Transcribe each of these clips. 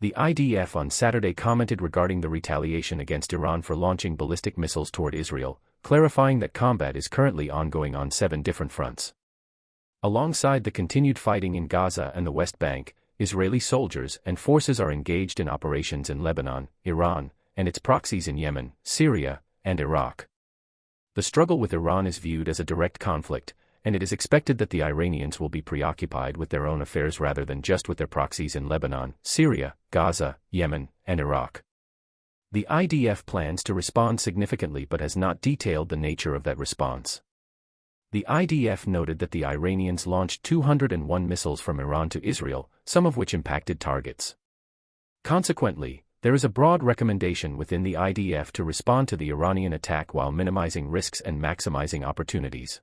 The IDF on Saturday commented regarding the retaliation against Iran for launching ballistic missiles toward Israel, clarifying that combat is currently ongoing on 7 different fronts. Alongside the continued fighting in Gaza and the West Bank, Israeli soldiers and forces are engaged in operations in Lebanon, Iran, and its proxies in Yemen, Syria, and Iraq. The struggle with Iran is viewed as a direct conflict, and it is expected that the Iranians will be preoccupied with their own affairs rather than just with their proxies in Lebanon, Syria, Gaza, Yemen, and Iraq. The IDF plans to respond significantly but has not detailed the nature of that response. The IDF noted that the Iranians launched 201 missiles from Iran to Israel, some of which impacted targets. Consequently, there is a broad recommendation within the IDF to respond to the Iranian attack while minimizing risks and maximizing opportunities.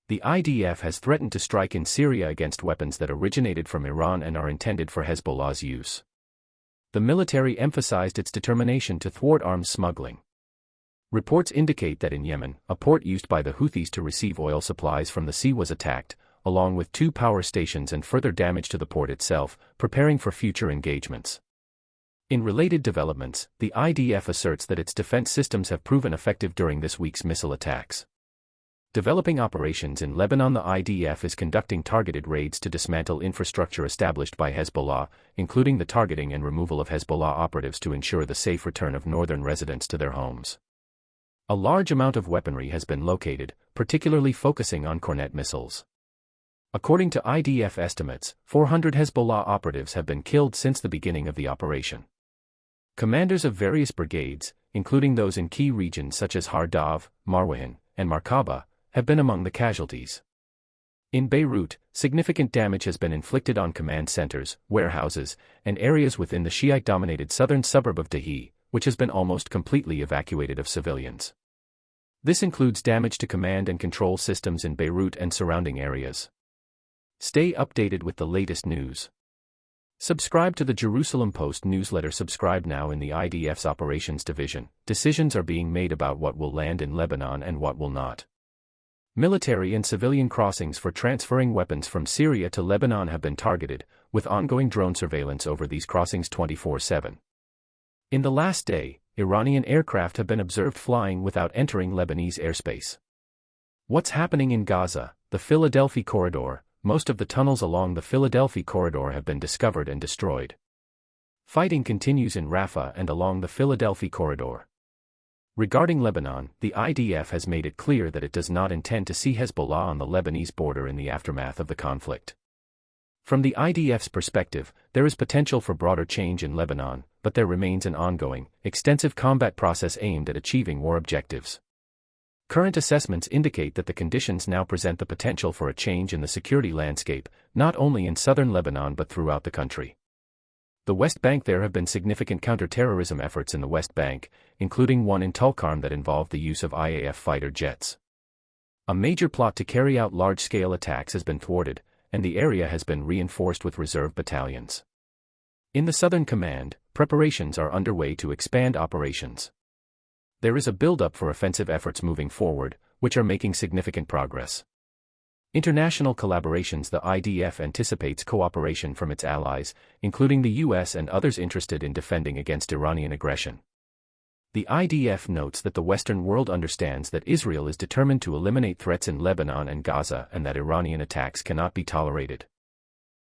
The IDF has threatened to strike in Syria against weapons that originated from Iran and are intended for Hezbollah's use. The military emphasized its determination to thwart arms smuggling. Reports indicate that in Yemen, a port used by the Houthis to receive oil supplies from the sea was attacked, along with 2 power stations and further damage to the port itself, preparing for future engagements. In related developments, the IDF asserts that its defense systems have proven effective during this week's missile attacks. Developing operations in Lebanon, the IDF is conducting targeted raids to dismantle infrastructure established by Hezbollah, including the targeting and removal of Hezbollah operatives to ensure the safe return of northern residents to their homes. A large amount of weaponry has been located, particularly focusing on Cornet missiles. According to IDF estimates, 400 Hezbollah operatives have been killed since the beginning of the operation. Commanders of various brigades, including those in key regions such as Har Dav, Marwahin, and Markaba, have been among the casualties. In Beirut, significant damage has been inflicted on command centers, warehouses, and areas within the Shiite-dominated southern suburb of Dahi, which has been almost completely evacuated of civilians. This includes damage to command and control systems in Beirut and surrounding areas. Stay updated with the latest news. Subscribe to the Jerusalem Post newsletter. Subscribe now. In the IDF's Operations Division, decisions are being made about what will land in Lebanon and what will not. Military and civilian crossings for transferring weapons from Syria to Lebanon have been targeted, with ongoing drone surveillance over these crossings 24/7. In the last day, Iranian aircraft have been observed flying without entering Lebanese airspace. What's happening in Gaza? The Philadelphia Corridor. Most of the tunnels along the Philadelphia Corridor have been discovered and destroyed. Fighting continues in Rafah and along the Philadelphia Corridor. Regarding Lebanon, the IDF has made it clear that it does not intend to see Hezbollah on the Lebanese border in the aftermath of the conflict. From the IDF's perspective, there is potential for broader change in Lebanon, but there remains an ongoing, extensive combat process aimed at achieving war objectives. Current assessments indicate that the conditions now present the potential for a change in the security landscape, not only in southern Lebanon but throughout the country. The West Bank. There have been significant counter-terrorism efforts in the West Bank, including one in Tulkarm that involved the use of IAF fighter jets. A major plot to carry out large-scale attacks has been thwarted, and the area has been reinforced with reserve battalions. In the Southern Command, preparations are underway to expand operations. There is a build-up for offensive efforts moving forward, which are making significant progress. International collaborations. The IDF anticipates cooperation from its allies, including the US and others interested in defending against Iranian aggression. The IDF notes that the Western world understands that Israel is determined to eliminate threats in Lebanon and Gaza and that Iranian attacks cannot be tolerated.